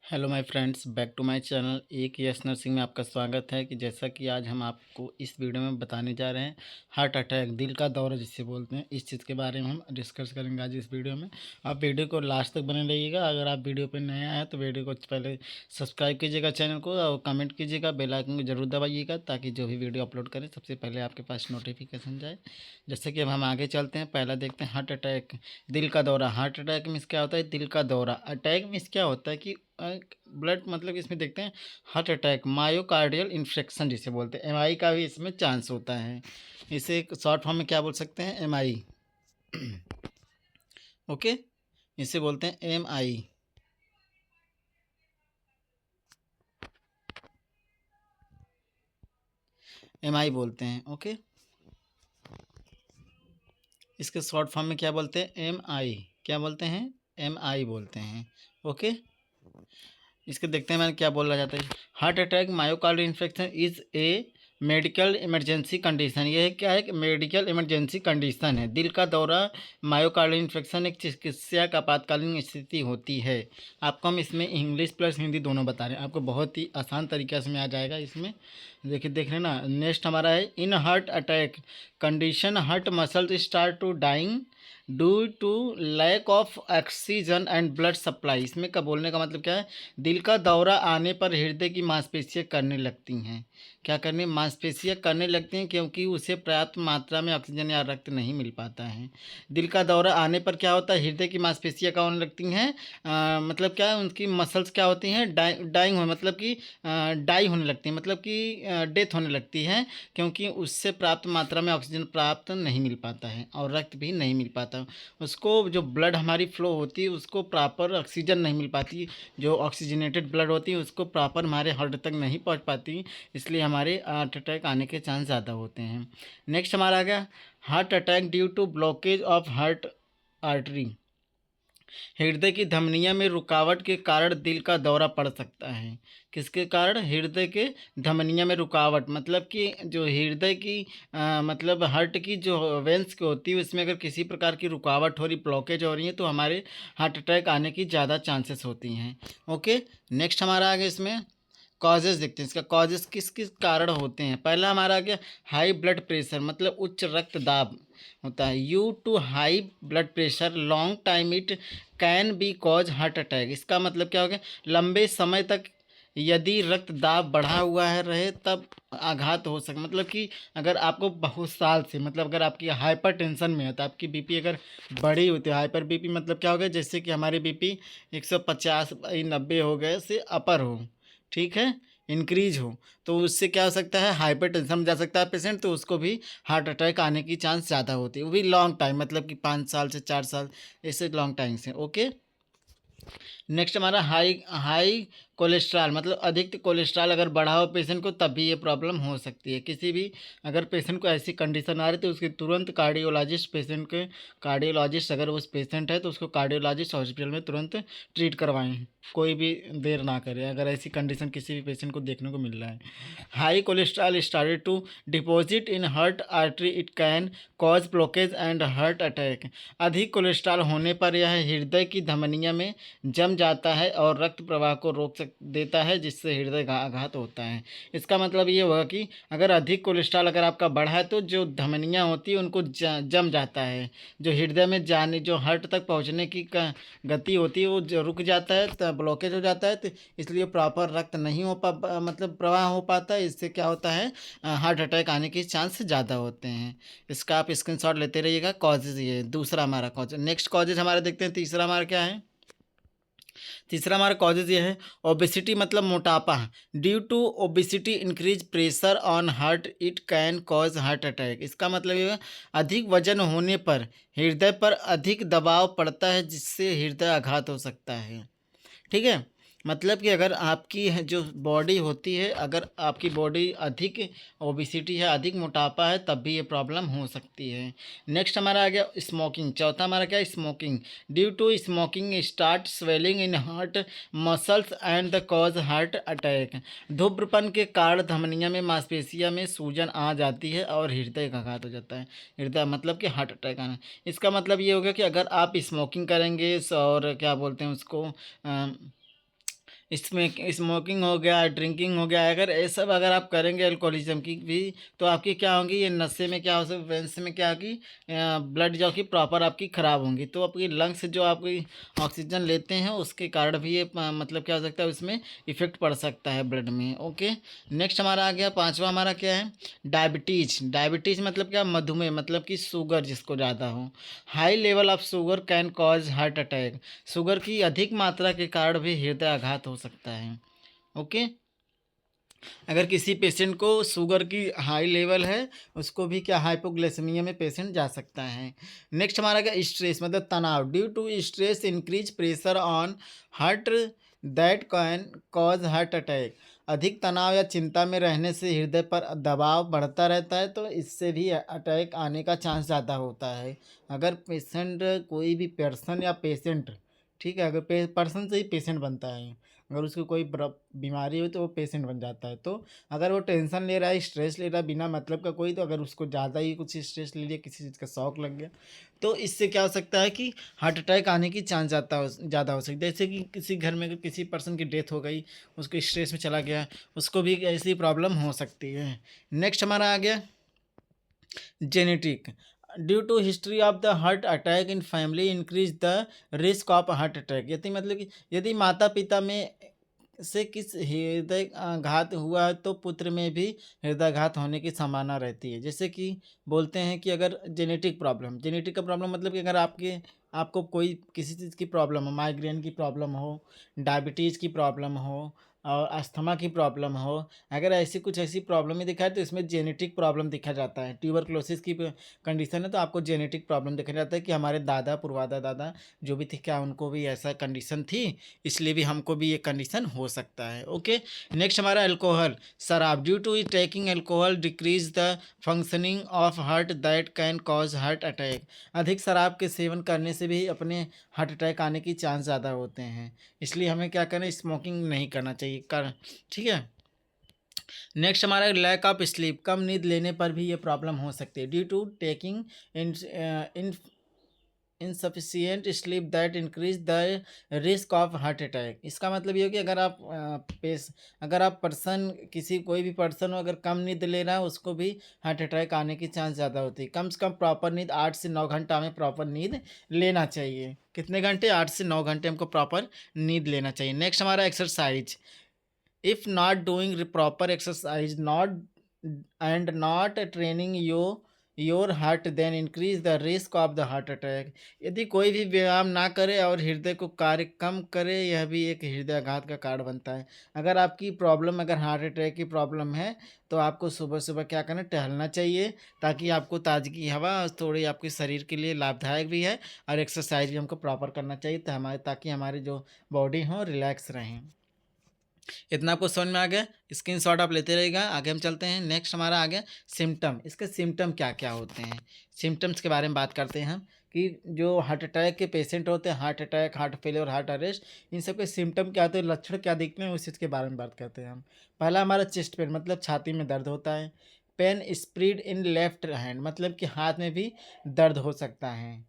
Hello my friends, back to my channel एक yes nursing में आपका स्वागत है। कि जैसा कि आज हम आपको इस वीडियो में बताने जा रहे हैं हार्ट अटैक, दिल का दौरा जिसे बोलते हैं, इस चीज़ के बारे में हम डिस्कस करेंगे आज इस वीडियो में। आप वीडियो को लास्ट तक बने रहिएगा। अगर आप वीडियो पर नया आए तो वीडियो को पहले सब्सक्राइब कीजिएगा चैनल को और कमेंट कीजिएगा, बेल आइकन को जरूर दबाइएगा ताकि जो भी वीडियो अपलोड करें सबसे पहले आपके पास नोटिफिकेशन जाए। जैसे कि अब हम आगे चलते हैं, पहला देखते हैं हार्ट अटैक, दिल का दौरा। हार्ट अटैक मीन्स क्या होता है? दिल का दौरा। अटैक मीन्स क्या होता है कि ब्लड, मतलब इसमें देखते हैं हार्ट अटैक, मायोकार्डियल इन्फेक्शन जिसे बोलते हैं, एमआई का भी इसमें चांस होता है। इसे एक शॉर्ट फॉर्म में क्या बोल सकते हैं? एमआई। ओके, इसे बोलते हैं एमआई। एमआई बोलते हैं। ओके, इसके शॉर्ट फॉर्म में क्या बोलते हैं? एमआई। क्या बोलते हैं? एमआई बोलते हैं। ओके, इसके देखते हैं मैंने क्या बोला जाता है। Heart attack myocardial infection is a medical emergency condition. यह क्या है? मेडिकल इमरजेंसी कंडीशन है। दिल का दौरा, मायोकार्डियल इन्फेक्शन एक चिकित्सक आपातकालीन स्थिति होती है। आपको हम इसमें इंग्लिश प्लस हिंदी दोनों बता रहे हैं, आपको बहुत ही आसान तरीके से में आ जाएगा इसमें। देखिए, देख रहे हैं ना। नेक्स्ट हमारा है in heart attack condition heart muscles start to dying due to lack of oxygen and blood supply. इसमें का बोलने का मतलब क्या है? दिल का दौरा आने पर हृदय की मांसपेशियां करने लगती हैं। क्या करने? मांसपेशियां करने लगती हैं, क्योंकि उसे पर्याप्त मात्रा में ऑक्सीजन या रक्त नहीं मिल पाता है। दिल का दौरा आने पर क्या होता है? हृदय की मांसपेशियां क्या होने लगती हैं? मतलब क्या है, उनकी मसल्स क्या होती हैं? डाइंग हो, मतलब कि डाई होने लगती हैं, मतलब कि डेथ होने लगती है, क्योंकि उससे प्राप्त मात्रा में ऑक्सीजन प्राप्त नहीं मिल पाता है और रक्त भी नहीं मिल पाता। उसको जो ब्लड हमारी फ्लो होती है उसको प्रॉपर ऑक्सीजन नहीं मिल पाती, जो ऑक्सीजनेटेड ब्लड होती है उसको प्रॉपर हमारे हार्ट तक नहीं पहुंच पाती, इसलिए हमारे हार्ट अटैक आने के चांस ज़्यादा होते हैं। नेक्स्ट हमारा आ गया heart attack due to blockage of heart artery. हृदय की धमनियों में रुकावट के कारण दिल का दौरा पड़ सकता है। किसके कारण? हृदय के धमनियों में रुकावट, मतलब कि जो हृदय की मतलब हार्ट की जो वेंस की होती है उसमें अगर किसी प्रकार की रुकावट हो रही, ब्लॉकेज हो रही है, तो हमारे हार्ट अटैक आने की ज़्यादा चांसेस होती हैं। ओके, नेक्स्ट हमारा आगे इसमें कॉजेज़ देखते हैं। इसका कॉजेज़ किस किस कारण होते हैं। पहला हमारा आ गया हाई ब्लड प्रेशर, मतलब उच्च रक्तदाब होता है। You to high blood pressure long time it can be cause heart attack. इसका मतलब क्या हो गया? लंबे समय तक यदि रक्तदाब बढ़ा हुआ है रहे तब आघात हो सके, मतलब कि अगर आपको बहुत साल से, मतलब अगर आपकी हाइपर टेंशन में है तो आपकी बीपी अगर बढ़ी होती है, हाइपर बीपी मतलब क्या हो गया? जैसे कि हमारी बीपी 150/90 हो गए से अपर हो, ठीक है, इंक्रीज हो, तो उससे क्या हो सकता है? हाइपर टेंशन में जा सकता है पेशेंट, तो उसको भी हार्ट अटैक आने की चांस ज़्यादा होती है, वो भी लॉन्ग टाइम, मतलब कि 5 साल से 4 साल, ऐसे लॉन्ग टाइम से। ओके, नेक्स्ट हमारा हाई हाई कोलेस्ट्रॉल, मतलब अधिक कोलेस्ट्रॉल अगर बढ़ा हो पेशेंट को तब भी ये प्रॉब्लम हो सकती है। किसी भी अगर पेशेंट को ऐसी कंडीशन आ रही तो उसकी तुरंत कार्डियोलॉजिस्ट, पेशेंट के कार्डियोलॉजिस्ट अगर उस पेशेंट है तो उसको कार्डियोलॉजिस्ट हॉस्पिटल में तुरंत ट्रीट करवाएं, कोई भी देर ना करें अगर ऐसी कंडीशन किसी भी पेशेंट को देखने को मिल रहा है। High cholesterol started to deposit in heart artery, it can cause blockage and heart attack. अधिक कोलेस्ट्रॉल होने पर यह हृदय की धमनियों में जम जाता है और रक्त प्रवाह को रोक देता है, जिससे हृदय का आघात होता है। इसका मतलब ये होगा कि अगर अधिक कोलेस्ट्रॉल अगर आपका बढ़ा है तो जो धमनियाँ होती है उनको जम जाता है, जो हृदय में जाने, जो हार्ट तक पहुंचने की गति होती है वो रुक जाता है, तो ब्लॉकेज हो जाता है, तो इसलिए प्रॉपर रक्त नहीं हो मतलब प्रवाह हो पाता है। इससे क्या होता है? हार्ट अटैक आने के चांस ज़्यादा होते हैं। इसका आप स्क्रीनशॉट लेते रहिएगा। कॉजेज़ ये दूसरा हमारा कॉज। नेक्स्ट कॉजेज़ हमारे देखते हैं, तीसरा हमारा क्या है? तीसरा हमारा कॉजेज ये है ओबेसिटी, मतलब मोटापा। Due to obesity increase pressure on heart, it can cause heart attack. इसका मतलब ये है अधिक वजन होने पर हृदय पर अधिक दबाव पड़ता है, जिससे हृदय आघात हो सकता है। ठीक है, मतलब कि अगर आपकी जो बॉडी होती है, अगर आपकी बॉडी अधिक ओबिसिटी है, अधिक मोटापा है, तब भी ये प्रॉब्लम हो सकती है। नेक्स्ट हमारा आ गया स्मोकिंग। चौथा हमारा क्या है? Smoking. Due to smoking start swelling in heart muscles and the cause heart attack. धूम्रपान के कारण धमनियों में, मांसपेशियों में सूजन आ जाती है और हृदय का आघात हो जाता है। हृदय मतलब कि हार्ट अटैक आना। इसका मतलब ये होगा कि अगर आप स्मोकिंग करेंगे और क्या बोलते हैं उसको, इसमें स्मोकिंग हो गया, ड्रिंकिंग हो गया, अगर ये सब अगर आप करेंगे अल्कोहलिज्म की भी, तो आपकी क्या होंगी, ये नशे में क्या हो सकता, वेंस में क्या होगी, ब्लड जो कि प्रॉपर आपकी ख़राब होंगी, तो आपकी लंग्स जो आपकी ऑक्सीजन लेते हैं उसके कारण भी ये मतलब क्या हो सकता है, उसमें इफेक्ट पड़ सकता है ब्लड में। ओके, नेक्स्ट हमारा आ गया पांचवा, हमारा क्या है, डायबिटीज। डायबिटीज मतलब क्या, मधुमेह, मतलब कि शुगर जिसको ज़्यादा हो। High level of sugar cane cause heart attack. Sugar की अधिक मात्रा के कारण भी हृदय आघात हो सकता है। ओके, अगर किसी पेशेंट को शुगर की हाई लेवल है, उसको भी क्या, हाइपोग्लाइसेमिया में पेशेंट जा सकता है। नेक्स्ट हमारा क्या, स्ट्रेस मतलब तनाव। Due to stress increase pressure on heart that can cause heart attack. अधिक तनाव या चिंता में रहने से हृदय पर दबाव बढ़ता रहता है, तो इससे भी अटैक आने का चांस ज़्यादा होता है। अगर पेशेंट, कोई भी पर्सन या पेशेंट, ठीक है, अगर पर्सन से ही पेशेंट बनता है, अगर उसको कोई बीमारी हो तो वो पेशेंट बन जाता है। तो अगर वो टेंशन ले रहा है, स्ट्रेस ले रहा है बिना मतलब का कोई, तो अगर उसको ज़्यादा ही कुछ स्ट्रेस ले लिया, किसी चीज़ का शौक लग गया, तो इससे क्या हो सकता है कि हार्ट अटैक आने की चांस ज़्यादा हो सकती है। जैसे कि किसी घर में अगर किसी पर्सन की डेथ हो गई, उसको स्ट्रेस में चला गया, उसको भी ऐसी प्रॉब्लम हो सकती है। नेक्स्ट हमारा आ गया genetic. Due to history of the heart attack in family increase the risk of heart attack. यदि मतलब कि यदि माता पिता में से किस हृदय घात हुआ है, तो पुत्र में भी हृदयघात होने की संभावना रहती है। जैसे कि बोलते हैं कि अगर जेनेटिक का प्रॉब्लम मतलब कि अगर आपको कोई किसी चीज़ की प्रॉब्लम हो, माइग्रेन की प्रॉब्लम हो, डायबिटीज़ की प्रॉब्लम हो और अस्थमा की प्रॉब्लम हो, अगर ऐसी प्रॉब्लम ही दिखाए तो इसमें जेनेटिक प्रॉब्लम देखा जाता है। ट्यूबरक्लोसिस की कंडीशन है तो आपको जेनेटिक प्रॉब्लम देखा जाता है कि हमारे दादा पुरवादा दादा जो भी थे, क्या उनको भी ऐसा कंडीशन थी, इसलिए भी हमको भी ये कंडीशन हो सकता है। ओके, नेक्स्ट हमारा अल्कोहल, शराब। Due to taking alcohol decrease the functioning of heart that can cause heart attack. अधिक शराब के सेवन करने से भी अपने हार्ट अटैक आने की चांस ज़्यादा होते हैं, इसलिए हमें क्या करना, स्मोकिंग नहीं करना चाहिए कर, ठीक है। नेक्स्ट हमारा लैक ऑफ स्लीप, कम नींद लेने पर भी ये प्रॉब्लम हो सकती है। Due to taking in insufficient sleep that increase the risk of heart attack. इसका मतलब ये हो कि अगर आप पर्सन, किसी कोई भी पर्सन हो, अगर कम नींद ले रहा है, उसको भी हार्ट अटैक आने की चांस ज़्यादा होती है। कम से कम प्रॉपर नींद 8 से 9 घंटा में प्रॉपर नींद लेना चाहिए। कितने घंटे, 8 से 9 घंटे हमको प्रॉपर नींद लेना चाहिए। नेक्स्ट हमारा exercise. If not doing proper exercise, not and not training your heart, then increase the risk of the heart attack। यदि कोई भी व्यायाम ना करे और हृदय को कार्य कम करे, यह भी एक हृदयाघात का कारण बनता है। अगर आपकी प्रॉब्लम, अगर हार्ट अटैक की प्रॉब्लम है, तो आपको सुबह सुबह क्या करना, टहलना चाहिए, ताकि आपको ताजगी हवा और थोड़ी आपके शरीर के लिए लाभदायक भी है, और एक्सरसाइज भी हमको प्रॉपर करना चाहिए, तो ताकि हमारी जो बॉडी हो रिलैक्स रहें। इतना आपको समझ में आ गया, स्क्रीनशॉट आप लेते रहिएगा। आगे हम चलते हैं। नेक्स्ट हमारा आ गया सिम्टम। इसके सिम्टम क्या क्या होते हैं, सिम्टम्स के बारे में बात करते हैं हम, कि जो हार्ट अटैक के पेशेंट होते हैं, heart attack, heart failure, heart arrest, इन सब के सिम्टम क्या होते हैं, लक्षण क्या दिखते हैं, उस चीज़ के बारे में बात करते हैं हम। पहला हमारा चेस्ट पेन, मतलब छाती में दर्द होता है। Pain spread in left hand, मतलब कि हाथ में भी दर्द हो सकता है।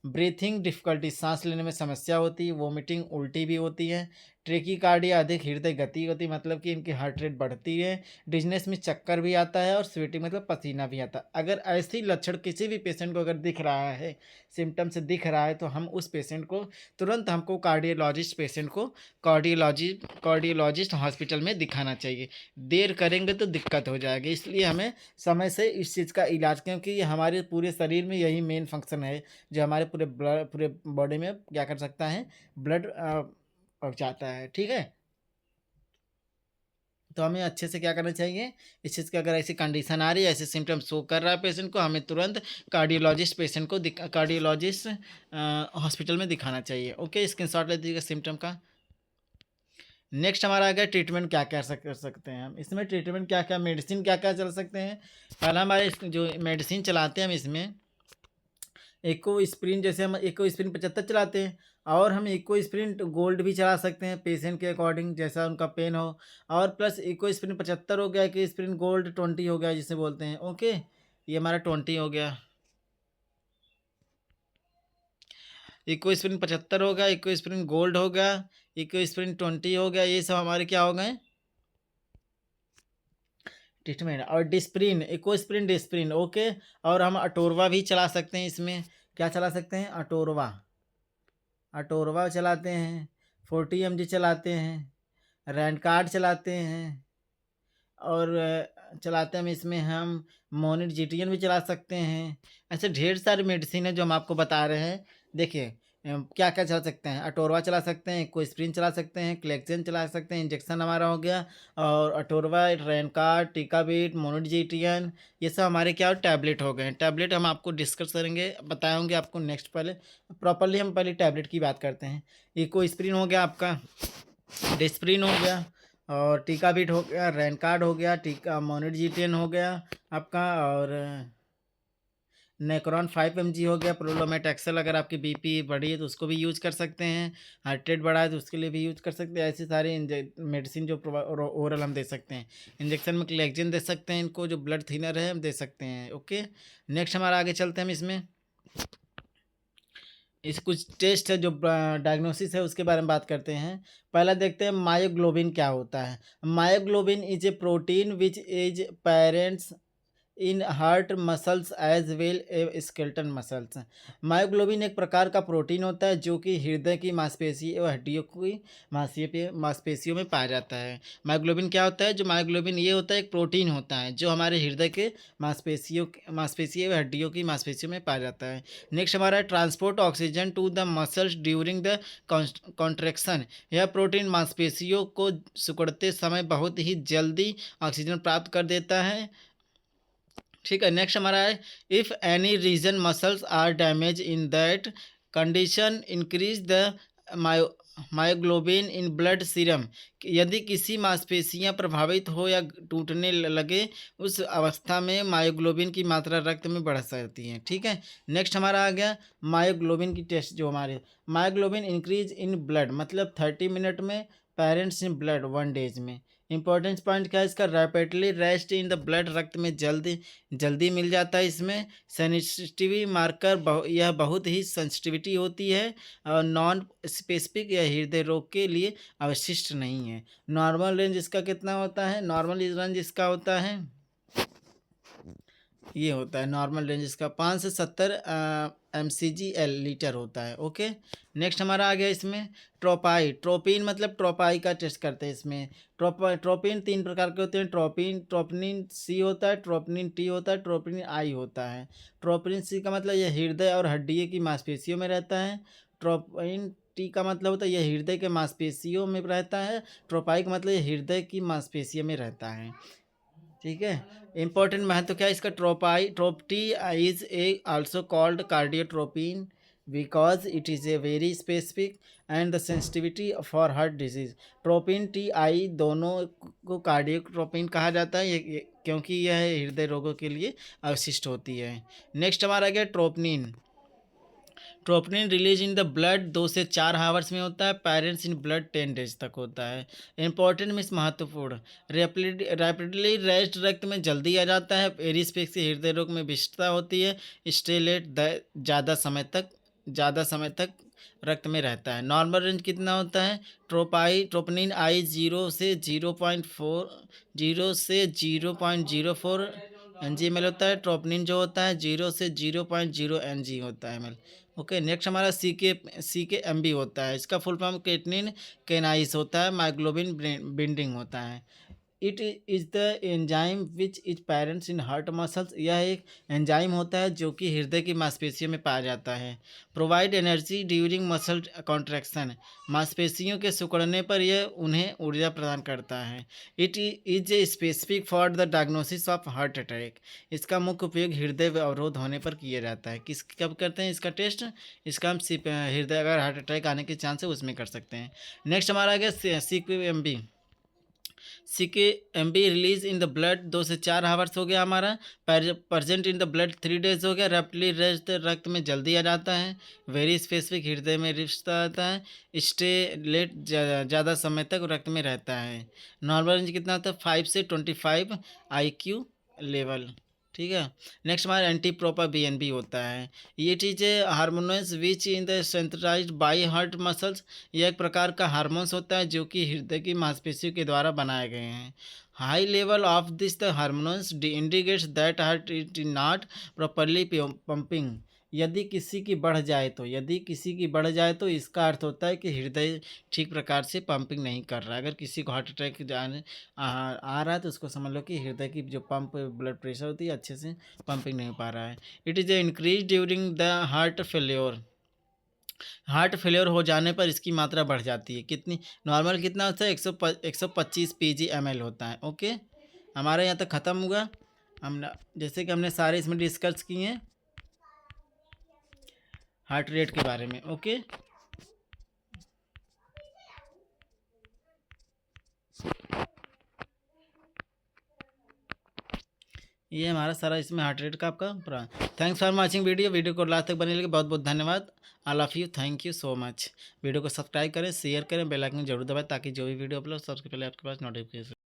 ब्रीथिंग डिफ़िकल्टी, सांस लेने में समस्या होती है। वोमिटिंग, उल्टी भी होती है। ट्रेकीकार्डिया, अधिक हृदय गति होती है, मतलब कि इनकी हार्ट रेट बढ़ती है। डिजनेस में चक्कर भी आता है, और स्वेटिंग मतलब पसीना भी आता है। अगर ऐसी लक्षण किसी भी पेशेंट को अगर दिख रहा है, सिम्टम से दिख रहा है, तो हम उस पेशेंट को तुरंत, हमको कार्डियोलॉजिस्ट पेशेंट को कार्डियोलॉजिस्ट हॉस्पिटल में दिखाना चाहिए। देर करेंगे तो दिक्कत हो जाएगी, इसलिए हमें समय से इस चीज़ का इलाज, क्योंकि ये हमारे पूरे शरीर में यही मेन फंक्शन है, जो हमारे पूरे बॉडी में क्या कर सकता है, ब्लड पहुँचाता है, ठीक है। तो हमें अच्छे से क्या करना चाहिए, इस चीज़ की अगर ऐसी कंडीशन आ रही है, ऐसे सिम्टम शो कर रहा है पेशेंट को, हमें तुरंत कार्डियोलॉजिस्ट हॉस्पिटल में दिखाना चाहिए। ओके, स्क्रीनशॉट ले दीजिएगा सिम्टम का। नेक्स्ट हमारा आ गया ट्रीटमेंट, क्या क्या कर सकते हैं हम इसमें, ट्रीटमेंट क्या क्या, मेडिसिन क्या क्या चल सकते हैं। पहला हमारे जो मेडिसिन चलाते हैं हम इसमें, एको स्प्रिन, जैसे हम एको स्प्रिन 75 चलाते हैं, और हम एको स्प्रिन गोल्ड भी चला सकते हैं, पेशेंट के अकॉर्डिंग जैसा उनका पेन हो। और प्लस एको स्प्रिन 75 हो गया, एको स्प्रिन गोल्ड 20 हो गया जिसे बोलते हैं। ओके, ये हमारा 20 हो गया। इकोस्प्रिन 75 हो गया, इकोस्प्रिन गोल्ड हो गया, इकोस्प्रिन 20 हो गया, ये सब हमारे क्या हो गए ट्रीटमेंट। और डिस्प्रिन, इकोस्प्रिन, डिस्प्रिन, ओके। और हम अटोरवा भी चला सकते हैं इसमें, क्या चला सकते हैं, अटोरवा, अटोरवा चलाते हैं, 40 mg चलाते हैं, रैनकार्ड चलाते हैं, और चलाते हैं इसमें हम मोनिट जीटीएन भी चला सकते हैं। ऐसे ढेर सारी मेडिसिन है जो हम आपको बता रहे हैं। देखिए क्या क्या चला सकते हैं, अटोरवा चला सकते हैं, कोस्प्रिन चला सकते हैं, क्लेक्सेन चला सकते हैं, इंजेक्शन हमारा हो गया, और अटोरवा, रैनकार्ड, टीकाबीट, मोनिट जीटीएन, ये सब हमारे क्या टैबलेट हो गए हैं। टैबलेट हम आपको डिस्कस करेंगे, बताएंगे आपको नेक्स्ट। पहले प्रॉपरली हम पहले टैबलेट की बात करते हैं। इकोस्प्रिन हो गया आपका, डिस्प्रिन हो गया, और टीकाबीट हो गया, रैनकार्ड हो गया, टीका मोनिट जीटीएन हो गया आपका, और नेक्रोन 5 mg हो गया, प्रोलोमेट एक्सेल, अगर आपकी बीपी बढ़ी है तो उसको भी यूज कर सकते हैं, हार्ट रेट बढ़ा है तो उसके लिए भी यूज कर सकते हैं। ऐसे सारे मेडिसिन जो ओरल हम दे सकते हैं। इंजेक्शन में क्लेक्जिन दे सकते हैं, इनको जो ब्लड थिनर है हम दे सकते हैं, ओके। नेक्स्ट हमारा आगे चलते हैं हम इसमें, इस कुछ टेस्ट है जो डायग्नोसिस है उसके बारे में बात करते हैं। पहला देखते हैं मायोग्लोबिन क्या होता है। Myoglobin is a protein which is parents in heart muscles as well a skeleton muscles. Myoglobin एक प्रकार का प्रोटीन होता है जो कि हृदय की मांसपेशी एवं हड्डियों की मांसपेशियों में पाया जाता है। मायोग्लोबिन क्या होता है, जो मायोग्लोबिन ये होता है एक प्रोटीन होता है जो हमारे हृदय के मांसपेशी एवं हड्डियों की मांसपेशियों में पाया जाता है। नेक्स्ट हमारा transport oxygen to the muscles during the contraction. यह प्रोटीन मांसपेशियों को सिकुड़ते समय बहुत ही जल्दी ऑक्सीजन प्राप्त कर देता है, ठीक है। नेक्स्ट हमारा है, if any reason muscles are damage in that condition increase the myoglobin in blood serum. यदि किसी मांसपेशियां प्रभावित हो या टूटने लगे उस अवस्था में मायोग्लोबिन की मात्रा रक्त में बढ़ सकती है, ठीक है। नेक्स्ट हमारा आ गया मायोग्लोबिन की टेस्ट, जो हमारे मायोग्लोबिन इंक्रीज इन ब्लड मतलब 30 मिनट में, पेरेंट्स इन ब्लड 1 डेज में। इंपॉर्टेंस पॉइंट क्या है इसका, rapidly rest in the blood, रक्त में जल्दी जल्दी मिल जाता है इसमें। सेंसिटिविटी मार्कर, यह बहुत ही सेंसिटिविटी होती है, और नॉन स्पेसिफिक, यह हृदय रोग के लिए अवशिष्ट नहीं है। नॉर्मल रेंज इसका कितना होता है, नॉर्मल रेंज इसका होता है, ये होता है नॉर्मल रेंज इसका 5 से 70 mcg/L लीटर होता है, ओके। नेक्स्ट हमारा आ गया इसमें ट्रोपाई, ट्रोपिन मतलब ट्रोपाई का टेस्ट करते हैं इसमें। ट्रोपिन 3 प्रकार के होते हैं, ट्रोपनिन सी होता है, ट्रोपनिन टी होता है, ट्रोपनिन आई होता है। ट्रोपनिन सी का मतलब यह हृदय और हड्डियों की मांसपेशियों में रहता है। ट्रोपिन टी का मतलब होता है यह हृदय के मांसपेशियों में रहता है। ट्रोपाई का मतलब यह हृदय की मांसपेशियों में रहता है, ठीक है। इंपॉर्टेंट महत्व क्या है इसका, trop T is a also called cardiotropin because it is a very specific and the sensitivity for heart disease. Troponin T I दोनों को कार्डियोट्रोपिन कहा जाता है, ये क्योंकि यह हृदय रोगों के लिए अवशिष्ट होती है। नेक्स्ट हमारा गया ट्रोपनिन। ट्रोपनिन रिलीज इन द ब्लड 2 से 4 आवर्स में होता है, पेरेंट्स इन ब्लड 10 डेज तक होता है। इंपॉर्टेंट मीन्स महत्वपूर्ण, रैपिडली रेस्ट रक्त में जल्दी आ जाता है, पेरिस्पेक्स से हृदय रोग में विशिष्टता होती है, स्टेलेट ज़्यादा समय तक रक्त में रहता है। नॉर्मल रेंज कितना होता है, ट्रोपनिन आई 0 से 0.04 NG/ml होता है। ट्रोपनिन जो होता है 0 से 0.0 NG होता है ml, ओके। नेक्स्ट हमारा CK-MB होता है, इसका फुल फॉर्म केटनिन केनाइस होता है, माइग्लोबिन बिंडिंग होता है। It is the enzyme which is parents in heart muscles, यह एक एंजाइम होता है जो कि हृदय की मांसपेशियों में पाया जाता है। Provide energy during muscle contraction, मांसपेशियों के सिकुड़ने पर यह उन्हें ऊर्जा प्रदान करता है। It is a specific for the diagnosis of heart attack, इसका मुख्य उपयोग हृदय अवरोध होने पर किया जाता है। कब करते हैं इसका टेस्ट, इसका हम हृदय अगर हार्ट अटैक आने के चांस है उसमें कर सकते हैं। नेक्स्ट हमारा आ गया CK-MB। CK-MB release in the blood 2 से 4 आवर्स हो गया हमारा, present in the blood 3 days हो गया, रैपिडली रेस्ट रक्त में जल्दी आ जाता है, वेरी स्पेसिफिक हृदय में रिश्ता आता है, स्टे लेट ज़्यादा समय तक रक्त में रहता है। नॉर्मल रेंज कितना होता है 5 से 25 IQ लेवल, ठीक है। नेक्स्ट हमारा एंटी प्रोपर बीएनबी होता है। ये चीज़ें hormones which in the synthesised by heart muscles, ये एक प्रकार का हार्मोन्स होता है जो कि हृदय की मांसपेशियों के द्वारा बनाए गए हैं। High level of this the hormones indicates that heart is not properly pumping. यदि किसी की बढ़ जाए तो इसका अर्थ होता है कि हृदय ठीक प्रकार से पंपिंग नहीं कर रहा है। अगर किसी को हार्ट अटैक जाने आ रहा है तो उसको समझ लो कि हृदय की जो पंप ब्लड प्रेशर होती है अच्छे से पंपिंग नहीं हो पा रहा है। It is increase during the heart failure हो जाने पर इसकी मात्रा बढ़ जाती है। कितनी? नॉर्मल कितना होता है? 125 PG/ml होता है। ओके, हमारे यहाँ तक ख़त्म हुआ। हम जैसे कि हमने सारे इसमें डिस्कस किए हैं हार्ट रेट के बारे में। ओके, ये हमारा सारा इसमें हार्ट रेट का आपका पूरा। थैंक्स फॉर वॉचिंग वीडियो को लास्ट तक बने लगे बहुत बहुत धन्यवाद। I love you, thank you so much. Video को सब्सक्राइब करें, शेयर करें, बेल आइकन जरूर दबाएं ताकि जो भी वीडियो अपलोड सबसे पहले आपके पास नोटिफिकेशन